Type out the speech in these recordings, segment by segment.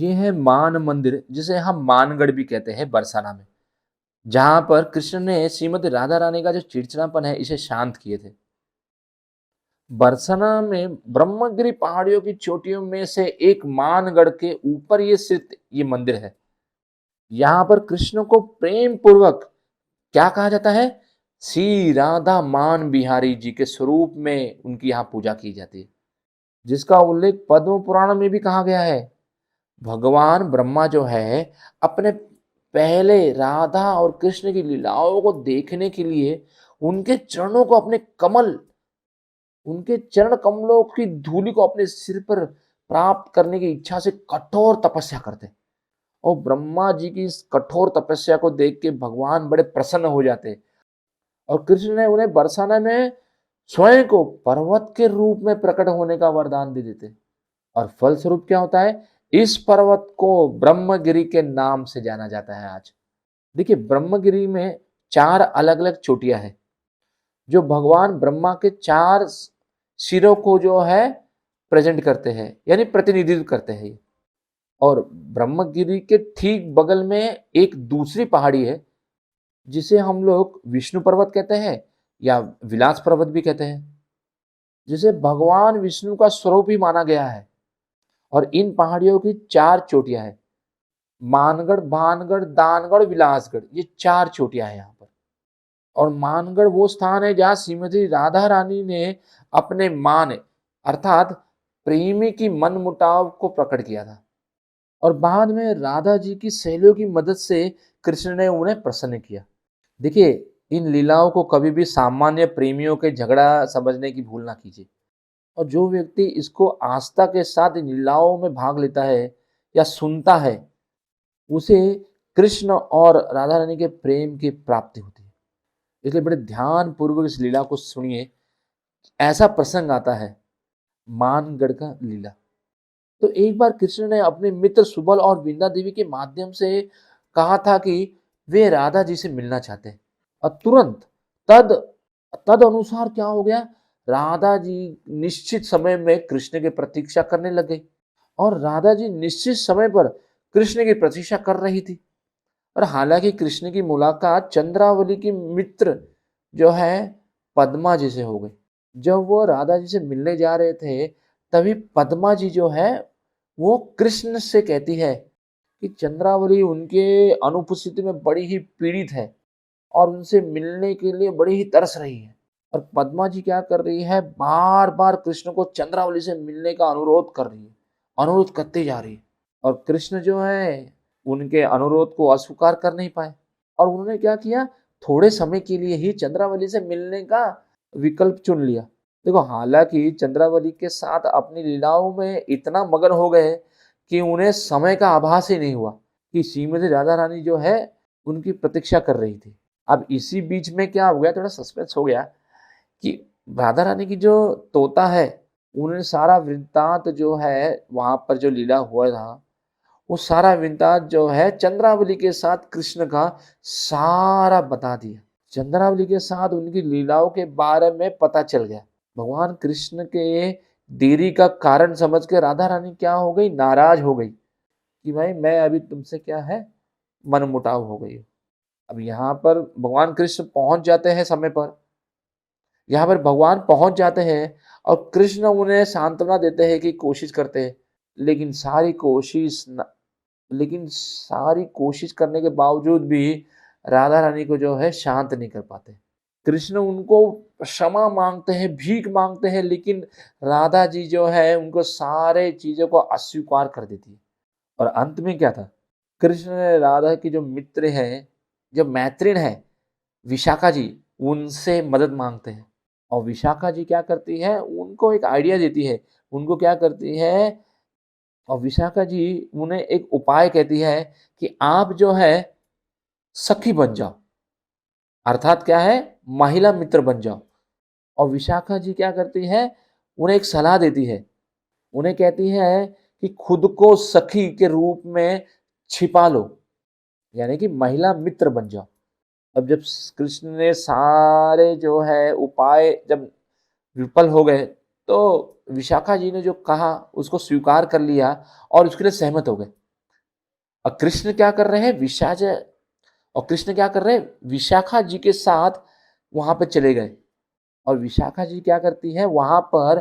ये है मान मंदिर, जिसे हम मानगढ़ भी कहते हैं बरसाना में, जहाँ पर कृष्ण ने श्रीमती राधा रानी का जो चिड़चिड़ापन है इसे शांत किए थे। बरसाना में ब्रह्मगिरी पहाड़ियों की चोटियों में से एक मानगढ़ के ऊपर ये स्थित ये मंदिर है। यहाँ पर कृष्ण को प्रेम पूर्वक क्या कहा जाता है? श्री राधा मान बिहारी जी के स्वरूप में उनकी यहाँ पूजा की जाती है, जिसका उल्लेख पद्म पुराण में भी कहा गया है। भगवान ब्रह्मा जो है अपने पहले राधा और कृष्ण की लीलाओं को देखने के लिए उनके चरणों को अपने कमल उनके चरण कमलों की धूलि को अपने सिर पर प्राप्त करने की इच्छा से कठोर तपस्या करते। और ब्रह्मा जी की इस कठोर तपस्या को देख के भगवान बड़े प्रसन्न हो जाते और कृष्ण ने उन्हें बरसाना में स्वयं को पर्वत के रूप में प्रकट होने का वरदान दे देते। और फलस्वरूप क्या होता है? इस पर्वत को ब्रह्मगिरी के नाम से जाना जाता है आज। देखिए, ब्रह्मगिरी में 4 अलग-अलग चोटियां हैं, जो भगवान ब्रह्मा के 4 सिरों को जो है प्रेजेंट करते हैं, यानी प्रतिनिधित्व करते हैं। और ब्रह्मगिरी के ठीक बगल में एक दूसरी पहाड़ी है, जिसे हम लोग विष्णु पर्वत कहते हैं या विलास पर्वत भी कहते हैं, जिसे भगवान विष्णु का स्वरूप ही माना गया है। और इन पहाड़ियों की 4 चोटियां हैं, मानगढ़, भानगढ़, दानगढ़, विलासगढ़, ये 4 चोटियां हैं यहाँ पर। और मानगढ़ वो स्थान है जहाँ श्रीमती राधा रानी ने अपने मान अर्थात प्रेमी की मन मुटाव को प्रकट किया था। और बाद में राधा जी की सहेलियों की मदद से कृष्ण ने उन्हें प्रसन्न किया। देखिए, इन लीलाओं को कभी भी सामान्य प्रेमियों के झगड़ा समझने की भूल ना कीजिए। और जो व्यक्ति इसको आस्था के साथ इन लीलाओं में भाग लेता है या सुनता है, उसे कृष्ण और राधा रानी के प्रेम की प्राप्ति होती है। इसलिए बड़े ध्यान पूर्वक इस लीला को सुनिए। ऐसा प्रसंग आता है, मानगढ़ का लीला। तो एक बार कृष्ण ने अपने मित्र सुबल और वृंदा देवी के माध्यम से कहा था कि वे राधा जी से मिलना चाहते हैं। और तुरंत तद तद अनुसार क्या हो गया? राधा जी निश्चित समय में कृष्ण की प्रतीक्षा करने लग गई और राधा जी निश्चित समय पर कृष्ण की प्रतीक्षा कर रही थी। और हालांकि कृष्ण की मुलाकात चंद्रावली की मित्र जो है पद्मा जी से हो गई। जब वो राधा जी से मिलने जा रहे थे, तभी पद्मा जी जो है वो कृष्ण से कहती है कि चंद्रावली उनके अनुपस्थिति में बड़ी ही पीड़ित है और उनसे मिलने के लिए बड़ी ही तरस रही है। और पद्मा जी क्या कर रही है? बार बार कृष्ण को चंद्रावली से मिलने का अनुरोध कर रही है, अनुरोध करती जा रही है। और कृष्ण जो है उनके अनुरोध को अस्वीकार कर नहीं पाए और उन्होंने क्या किया? थोड़े समय के लिए ही चंद्रावली से मिलने का विकल्प चुन लिया। देखो, हालांकि चंद्रावली के साथ अपनी लीलाओं में इतना मगन हो गए कि उन्हें समय का आभास ही नहीं हुआ कि श्रीमती राधा रानी जो है उनकी प्रतीक्षा कर रही थी। अब इसी बीच में क्या हो गया, थोड़ा सस्पेंस हो गया कि राधा रानी की जो तोता है, उन्हें सारा वृत्तांत जो है वहां पर जो लीला हुआ था, वो सारा वृत्तांत जो है चंद्रावली के साथ कृष्ण का सारा बता दिया। चंद्रावली के साथ उनकी लीलाओं के बारे में पता चल गया। भगवान कृष्ण के देरी का कारण समझ के राधा रानी क्या हो गई? नाराज हो गई कि भाई मैं अभी तुमसे क्या है मनमुटाव हो गई। अब यहाँ पर भगवान कृष्ण पहुंच जाते हैं समय पर। यहाँ पर भगवान पहुंच जाते हैं और कृष्ण उन्हें सांत्वना देते हैं कि कोशिश करते हैं, लेकिन सारी कोशिश करने के बावजूद भी राधा रानी को जो है शांत नहीं कर पाते। कृष्ण उनको क्षमा मांगते हैं, भीख मांगते हैं, लेकिन राधा जी जो है उनको सारे चीजों को अस्वीकार कर देती है। और अंत में क्या था? कृष्ण ने राधा की जो मित्र हैं, जो मैत्रिण है विशाखा जी, उनसे मदद मांगते हैं। और विशाखा जी क्या करती है? उनको एक आइडिया देती है। उनको क्या करती है? और विशाखा जी उन्हें एक उपाय कहती है कि आप जो है सखी बन जाओ, अर्थात क्या है? महिला मित्र बन जाओ। और विशाखा जी क्या करती है? उन्हें एक सलाह देती है। उन्हें कहती है कि खुद को सखी के रूप में छिपा लो, यानी कि महिला मित्र बन जाओ। अब जब कृष्ण ने सारे जो है उपाय जब विफल हो गए, तो विशाखा जी ने जो कहा उसको स्वीकार कर लिया और उसके लिए सहमत हो गए। और कृष्ण क्या कर रहे हैं, विशाखा जी के साथ वहां पे चले गए। और विशाखा जी क्या करती है, वहां पर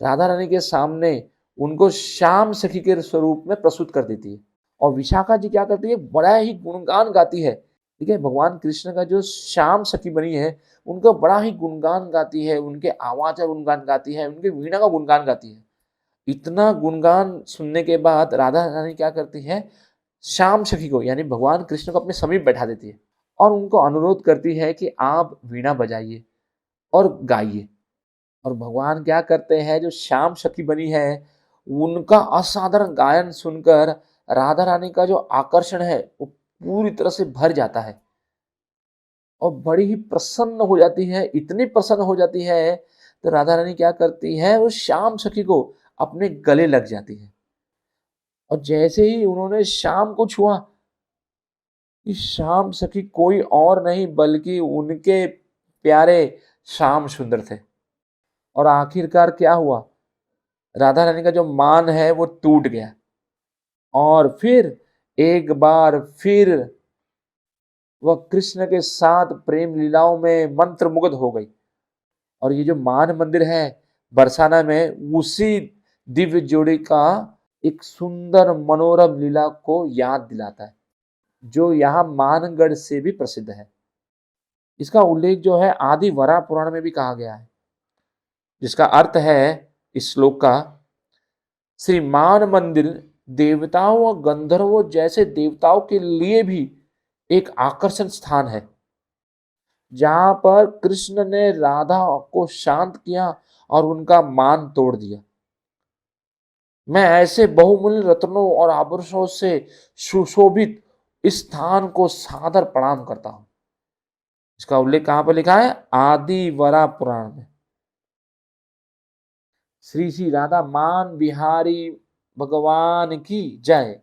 राधा रानी के सामने उनको श्याम सखी के स्वरूप में प्रस्तुत कर देती है। और विशाखा जी क्या करती है, बड़ा ही गुणगान गाती है। ठीक है, भगवान कृष्ण का जो श्याम सखी बनी है, उनका बड़ा ही गुणगान गाती है, उनके आवाज का गुणगान गाती है, उनके वीणा का गुणगान गाती है। इतना गुणगान सुनने के बाद राधा रानी क्या करती है, श्याम सखी को यानी भगवान कृष्ण को अपने समीप बैठा देती है और उनको अनुरोध करती है कि आप वीणा बजाइए और गाइए। और भगवान क्या करते हैं, जो श्याम सखी बनी है, उनका असाधारण गायन सुनकर राधा रानी का जो आकर्षण है वो पूरी तरह से भर जाता है और बड़ी ही प्रसन्न हो जाती है। इतनी प्रसन्न हो जाती है तो राधा रानी क्या करती है, वो श्याम सखी को अपने गले लग जाती है। और जैसे ही उन्होंने श्याम को छुआ, कि श्याम सखी कोई और नहीं बल्कि उनके प्यारे श्याम सुंदर थे। और आखिरकार क्या हुआ, राधा रानी का जो मान है वो टूट गया और फिर एक बार फिर वह कृष्ण के साथ प्रेम लीलाओं में मंत्रमुग्ध हो गई। और ये जो मान मंदिर है बरसाना में, उसी दिव्य जोड़ी का एक सुंदर मनोरम लीला को याद दिलाता है, जो यहाँ मानगढ़ से भी प्रसिद्ध है। इसका उल्लेख जो है आदि वराह पुराण में भी कहा गया है, जिसका अर्थ है इस श्लोक का, श्री मान मंदिर देवताओं और गंधर्वों जैसे देवताओं के लिए भी एक आकर्षण स्थान है, जहां पर कृष्ण ने राधा को शांत किया और उनका मान तोड़ दिया। मैं ऐसे बहुमूल्य रत्नों और आभूषणों से सुशोभित इस स्थान को सादर प्रणाम करता हूं। इसका उल्लेख कहां पर लिखा है, आदि वरा पुराण में। श्री श्री राधा मान बिहारी भगवान की जय।